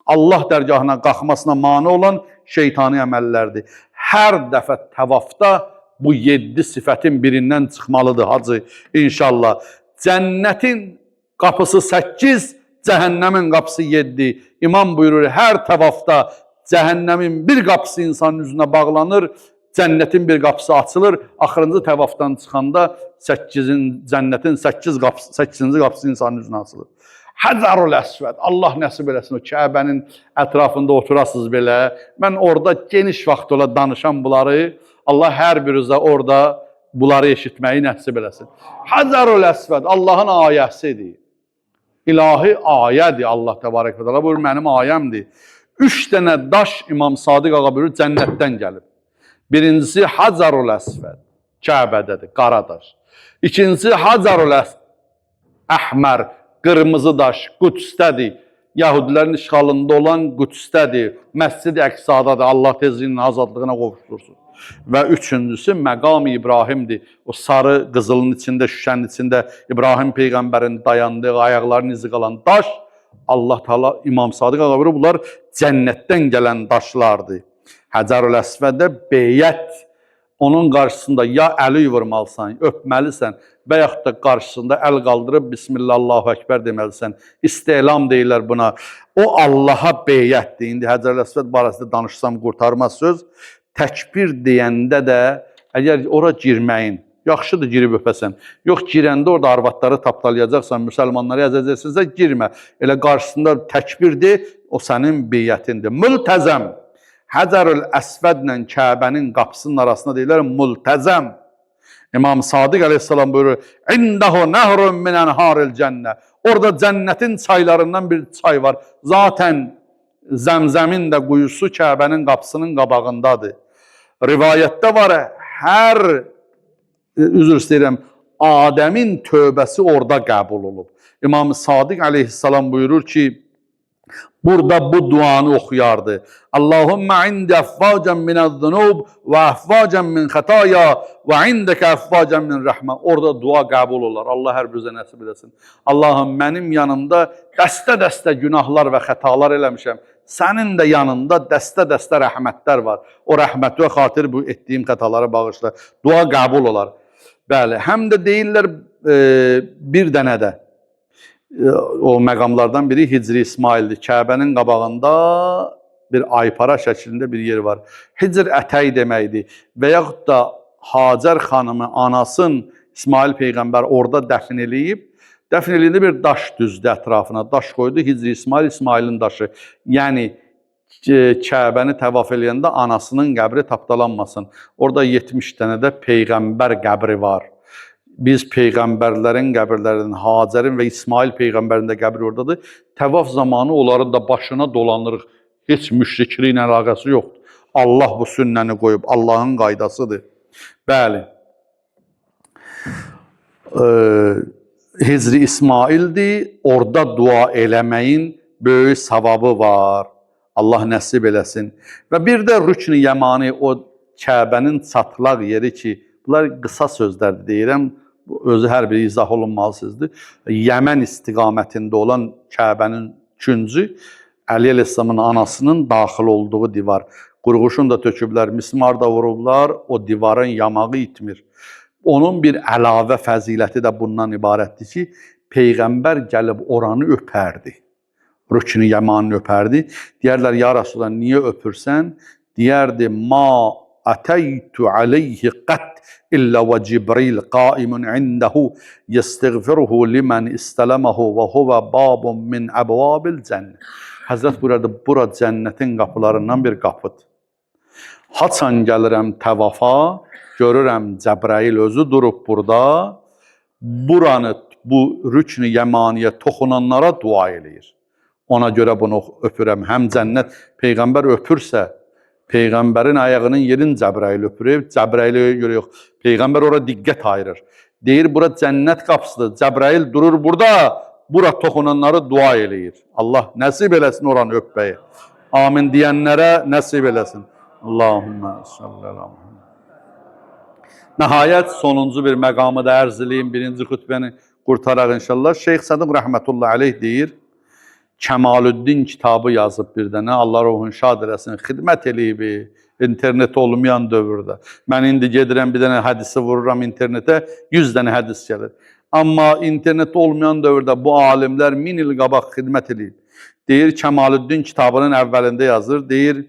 S1: Allah dərgahına qalxmasına mane olan şeytani əməllərdir. Hər dəfə təvafda bu 7 sifətin birindən çıxmalıdır hacı inşallah. Cənnətin qapısı 8, cəhənnəmin qapısı 7. İmam buyurur, hər təvafda cəhənnəmin bir qapısı insanın üzünə bağlanır, cənnətin bir qapısı açılır. Axırıncı təvafdan çıxanda cənnətin 8-ci qapısı insanın üzünə açılır. Həcərul Əsvəd, Allah nəsib eləsin o Kəbənin ətrafında oturasınız belə. Mən orada geniş vaxt ola danışam bunları. Allah hər birinizə orada bunları eşitməyi nəsib eləsin. Həcərul Əsvəd Allahın ayəsidir. İlahi ayədir Allah təbarək və təala. Bu mənim ayəmdir. 3 dənə daş İmam Sadiq ağa buyurur cənnətdən gəlib. Birincisi Həcərul Əsvəd, Kəbədədir, qara daş. İkincisi Həcərul Əhmər, qırmızı daş, Qüdsdədir. Yahudilərin işğalında olan Qüdsdədir. Məscid-i Əqsadadır. Allah tezliyinin azadlığına qovuşdursun. Və üçüncüsü Məqam-ı İbrahimdir. O sarı qızılın içində, şüşənin içində İbrahim Peyğəmbərin dayandığı, ayaqlarının izi qalan daş. Allah Teala İmam Sadiq ağa buyurur, bunlar cənnətdən gələn daşlardır. Həcərül Əsvədə beyət. Onun qarşısında ya əli vurmalısan, öpməlisən və yaxud da qarşısında əl qaldırıb Bismillah, Allahu Əkbər deməlisən. İstelam deyirlər buna. O Allaha beyətdir. İndi Həcərül Əsvəd barəsində danışsam qurtarmaz söz. Təkbir deyəndə də əgər ora girməyin, yaxşıdır girib öpəsən. Yox, girəndə orada arvadları tapdalayacaqsan, müsəlmanları əzəcəksənsə girmə. Elə qarşısında təkbir de, o sənin beyətindir. Mültəzəm. Həcərül Əsvədlə Kəbənin qapısının arasında deyirlər, mültəzəm. İmam Sadiq əleyhissalam buyurur, İndəhu nəhrun min ənharil cənnə. Orada cənnətin çaylarından bir çay var. Zaten Zəmzəmin də quyusu Kəbənin qapısının qabağındadır. Rivayətdə var, hər, üzr istəyirəm, Adəmin tövbəsi orada qəbul olub. İmam Sadiq əleyhissalam buyurur ki, burada bu duanı oxuyardı. Allahümmə indi əffacən minəz-zunub və əffacən min xətaya və indəkə əffacən min rəhmə. Orada dua qəbul olar. Allah hər birinizə nəsib eləsin. Allahım, mənim yanımda dəstə-dəstə günahlar və xətalar eləmişəm. Sənin də yanında dəstə-dəstə rəhmətlər var. O rəhmətə xatir bu etdiyim xətaları bağışla. Dua qəbul olar. Bəli, həm də deyirlər bir dənə də. O məqamlardan biri Hicri İsmaildir. Kəbənin qabağında bir aypara şəklində bir yer var. Hicr ətəy deməkdir. Və yaxud da Hacər xanımı, anasın İsmail Peyğəmbər orada dəfn eləyib. Dəfn eləyində bir daş düzdü ətrafına. Daş qoydu Hicri İsmail, İsmailin daşı. Yəni, Kəbəni təvaf eləyəndə anasının qəbri tapdalanmasın. Orada 70 dənə də Peyğəmbər qəbri var. Biz Peyğəmbərlərin qəbirlərindən, Hacərin və İsmail Peyğəmbərin də qəbri oradadır. Təvaf zamanı onların da başına dolanırıq. Heç müşrikliyin əlaqəsi yoxdur. Allah bu sünnəni qoyub, Allahın qaydasıdır. Bəli. Hicri İsmaildir. Orada dua eləməyin böyük savabı var. Allah nəsib eləsin. Və bir də Rükn-i Yəmani, o Kəbənin çatlaq yeri ki, bunlar qısa sözlərdir deyirəm. Özü hər biri izah olunmalı sözdür. Yəmən istiqamətində olan Kəbənin küncü Əli Əleyhisselamın anasının daxil olduğu divar. Qurğuşun da töküblər, mismar da vurublar, o divarın yamağı itmir. Onun bir əlavə fəziləti də bundan ibarətdir ki, Peyğəmbər gəlib oranı öpərdi. Rükn-i Yəmanını öpərdi. Deyərlər, ya Rasulullah, niyə öpürsən? Deyərdi, ma ətəytu aleyhi qət illə və Cibril qaimun indəhu yəstəğfiruhu limən istələməhu və huvə babun min əbvabil cənnə. Həzrət buyurdu, bura cənnətin qapılarından bir qapıdır. Haçan gəlirəm təvafa, görürəm Cəbrail özü durub burada, buranı, bu Rükn-i Yəmaniyə toxunanlara dua eləyir. Ona görə bunu öpürəm. Həm cənnət Peyğəmbər öpürsə, Peyğəmbərin ayağının yerin Cəbrail öpürüb, Cəbrailə görə yox. Peyğəmbər ora diqqət ayırır. Deyir, bura cənnət qapısıdır. Cəbrail durur burada, bura toxunanları dua eləyir. Allah nəsib eləsin oranı öpməyi. Amin deyənlərə nəsib eləsin. Allahümmə salli ala Muhammed. Nəhayət, sonuncu bir məqamı da ərz eləyim, birinci xütbəni qurtaraq inşallah. Şeyx Sadıq rəhmətullah aleyh deyir, Kəmalüddin kitabı yazıb bir dənə, Allah ruhun şad eləsin, xidmət eləyib, internet olmayan dövrdə. Mən indi gedirəm bir dənə hədisi vururam internetə, 100 dənə hədis gəlir. Amma internet olmayan dövrdə bu alimlər 1000 il qabaq xidmət eləyib. Deyir, Kəmalüddin kitabının əvvəlində yazır, deyir,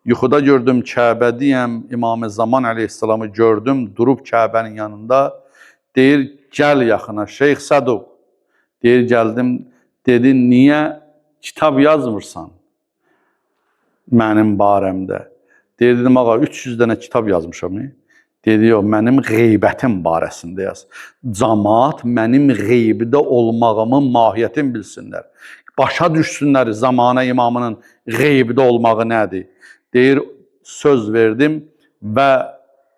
S1: yuxuda gördüm Kəbədiyəm, İmam-ı Zaman əleyhissalamı gördüm, durub Kəbənin yanında. Deyir, gəl yaxına, Şeyx Sadıq. Deyir, gəldim, dedi, niyə kitab yazmırsan mənim barəmdə? Deyir, dedim, ağa, 300 dənə kitab yazmışam. Dedi, yox, mənim qeybətim barəsində yaz. Camaat mənim qeybdə olmağımın mahiyyətini bilsinlər. Başa düşsünlər zamana imamının qeybdə olmağı nədir? Deyir, söz verdim və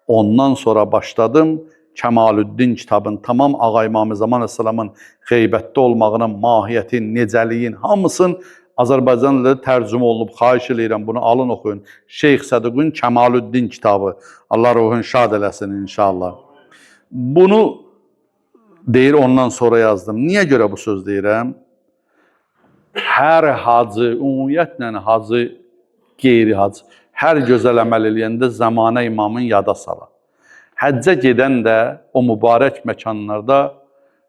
S1: ondan sonra başladım. Kəmalüddin kitabın tamam Ağa İmam-ı Zaman Əsəlamın qeybətdə olmağının mahiyyətin, necəliyin, hamısın Azərbaycan dilində tərcümə olunub. Xahiş edirəm, bunu alın, oxuyun. Şeyx Sadığın Kəmalüddin kitabı. Allah ruhun şad eləsin inşallah. Bunu deyir, ondan sonra yazdım. Niyə görə bu söz deyirəm? Hər hacı, ümumiyyətlə hacı, qeyri-hacı, hər gözəl əməl eləyəndə zamana imamın yada sala. Həccə gedən də o mübarək məkanlarda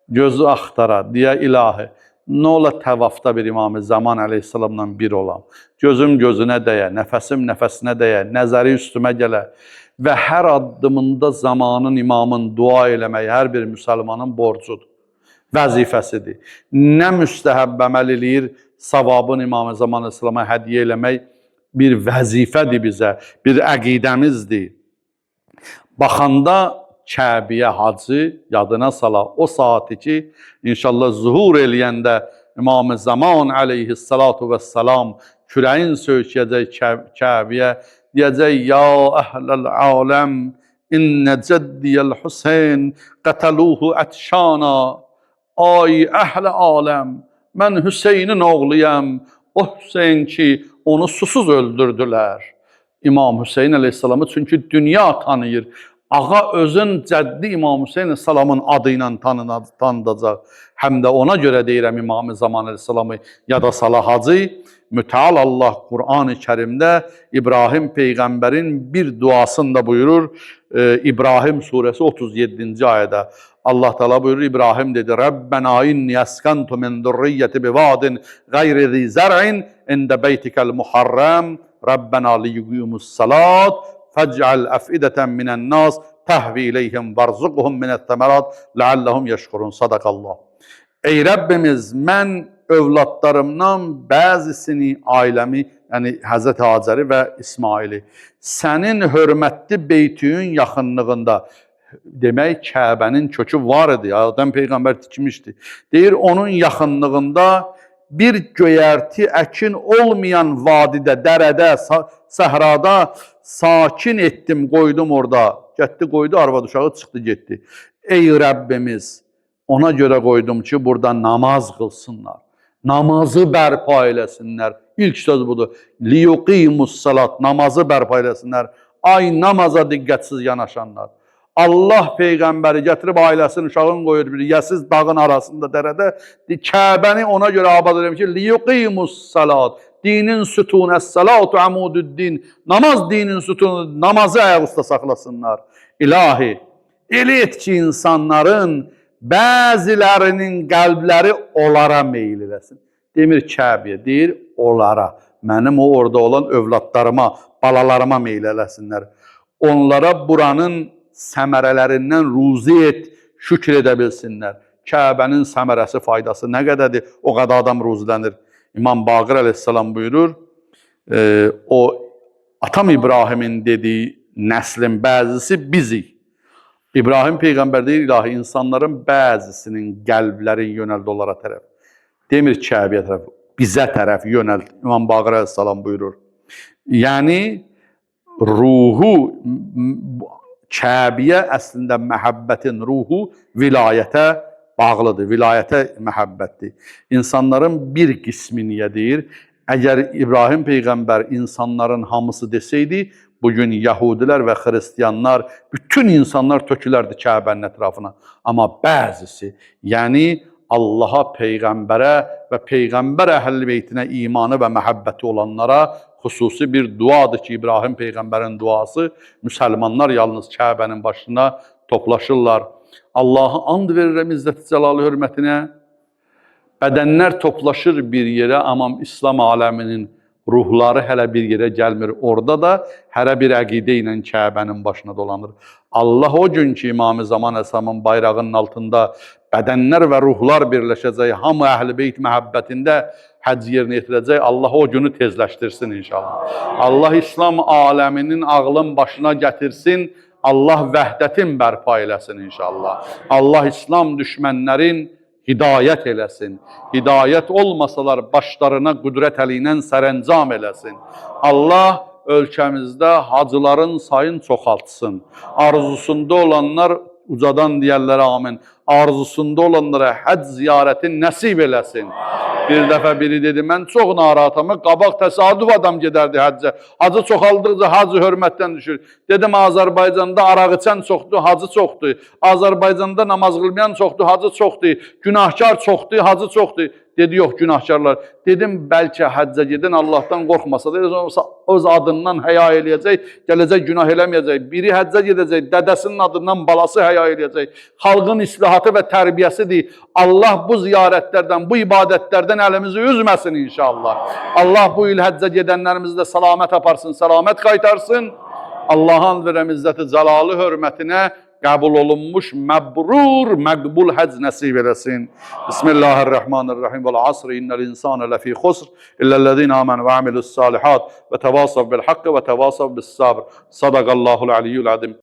S1: gözü axtara, deyə ilahi, nə ola təvafda bir İmam-ı Zaman əleyhissalamla bir olam. Gözüm gözünə dəyə, nəfəsim nəfəsinə dəyə, nəzəri üstümə gələ və hər addımında zamanın imamın dua eləmək hər bir müsəlmanın borcudur, vəzifəsidir. Nə müstəhəb əməl eləyir, savabın İmam-ı Zaman əleyhissalama hədiyyə eləmək bir vəzifədir bizə, bir əqidəmizdir. Baxanda Kəbiyə hacı yadına sala o saati ki, inşallah zuhur eləyəndə İmam-ı Zaman aleyhissalatu vesselam kürəyin söykəyəcək Kəbiyə, deyəcək, ya əhləl aləm, innə cəddiyəl Hüseyn qətəluhu ətşana. Ay əhlə aləm, mən Hüseynin oğluyam, o Hüseyn ki, onu susuz öldürdülər. İmam Hüseyin əleyhissalamı çünki dünya tanıyır. Ağa özün cəddi İmam Hüseyin əleyhissalamın adı ilə tanınacaq. Həm də ona görə deyirəm İmam-ı Zaman əleyhissalamı yada sala hacı. Müteal Allah Qur'an-ı Kərimdə İbrahim Peyğəmbərin bir duasında buyurur. İbrahim suresi 37. ayədə. Allah Teala buyurur, İbrahim dedi, Rabbena inni eskantu min zurriyyeti bivadin gayri zi zar'in inde beytikel muharram. Rabbena liyuqimus salat fec'al afideten minen nas tahvi ileyhim varzuqhum minet temerat leallahum yeşkurun. Sadakallah. Ey Rabbimiz, mən övladlarımdan bəzisini, ailəmi, yəni Həzrəti Hacəri və İsmaili sənin hörmətli beytüyün yaxınlığında, demək Kəbənin kökü var idi, Adəm Peyğəmbər tikmişdi. Deyir, onun yaxınlığında bir göyərti, əkin olmayan vadidə, dərədə, səhrada sakin etdim, qoydum orada. Getdi, qoydu, arvad uşağı çıxdı, getdi. Ey Rəbbimiz, ona görə qoydum ki, burada namaz qılsınlar. Namazı bərpa eləsinlər. İlk söz budur. Liyuqimus salat, namazı bərpa eləsinlər. Ay namaza diqqətsiz yanaşanlar. Allah Peyğəmbəri gətirib ailəsinin uşağını qoyur bir yəsiz dağın arasında dərədə. Kəbəni ona görə abad edirəm ki, liyuqimus salat. Dinin sütunu, əs-salatu amududdin. Namaz dinin sütunu, namazı ayaq üstə saxlasınlar. İlahi, elə et ki, insanların bəzilərinin qəlbləri onlara meyil eləsin. Demir Kəbiyə, deyir onlara. Mənim o orada olan övladlarıma, balalarıma meyil eləsinlər. Onlara buranın səmərələrindən ruzi et, şükür edə bilsinlər. Kəbənin səmərəsi, faydası nə qədərdir? O qədər adam ruzilənir. İmam Baqir əleyhissalam buyurur, o atam İbrahimin dediyi nəslin bəzisi bizik. İbrahim Peyğəmbər deyir, ilahi, insanların bəzisinin qəlbləri yönəldi onlara tərəf. Demir Kəbiyə tərəf, bizə tərəf yönəldi. İmam Baqir əleyhissalam buyurur. Yəni, ruhu, Kəbiyə əslində məhəbbətin ruhu vilayətə bağlıdır, vilayətə məhəbbətdir. İnsanların bir qismi niyə deyir? Əgər İbrahim Peyğəmbər insanların hamısı desəydi, bugün Yahudilər və Xristiyanlar, bütün insanlar tökülərdi Kəbənin ətrafına. Amma bəzisi, yəni Allaha, Peyğəmbərə və Peyğəmbər əhl-i beytinə imanı və məhəbbəti olanlara xüsusi bir duadır ki, İbrahim Peyğəmbərin duası. Müsəlmanlar yalnız Kəbənin başına toplaşırlar. Allah'a and verirəm İzzət-i Cəlalı hörmətinə. Bədənlər toplaşır bir yerə, amma İslam aləminin ruhları hələ bir yerə gəlmir. Orada da hərə bir əqidə ilə Kəbənin başına dolanır. Allah o gün ki, İmam-ı Zaman Əsəmin bayrağının altında bədənlər və ruhlar birləşəcək, hamı əhl-i beyt məhəbbətində həcc yerinə yetirəcək, Allah o günü tezləşdirsin inşallah. Allah İslam aləminin ağlın başına gətirsin, Allah vəhdətin bərpa eləsin inşallah. Allah İslam düşmənlərin hidayət eləsin. Hidayət olmasalar başlarına qüdrət əli ilə sərəncam eləsin. Allah ölkəmizdə hacıların sayını çoxaltsın. Arzusunda olanlar ucadan deyərlər amin. Arzusunda olanlara həcc ziyarəti nəsib eləsin. Bir dəfə biri dedi, mən çox narahatam, qabaq təsadüf adam gedərdi həccə. Hacı çoxaldıqca hacı hörmətdən düşür. Dedim, Azərbaycanda araq içən çoxdur, hacı çoxdur. Azərbaycanda namaz qılmayan çoxdur, hacı çoxdur. Günahkar çoxdur, hacı çoxdur. Dedi, yox günahkarlar. Dedim, bəlkə həccə gedən Allahdan qorxmasa da, öz adından həya eləyəcək, gələcək günah eləməyəcək. Biri həccə gedəcək, dədəsinin adından balası həya eləyəcək. Xalqın islahatı və tərbiyəsidir. Allah bu ziyarətlərdən, bu ibadətlərdən əlimizi üzməsin inşallah. Allah bu il həccə gedənlərimizi də salamət aparsın, salamət qaytarsın. Allah'ın verəm İzzət-i Cəlalı hörmətinə qəbul olunmuş, məbrur, məqbul həcc nəsib eləsin. Bismillahirrahmanirrahim. Vəl asr, innəl insana ləfi xusr, illəl-ləzina amanu və amilus salihat və təvasav bil haqqı və təvasav bis sabr. Sadaqallahul aliyyul azim.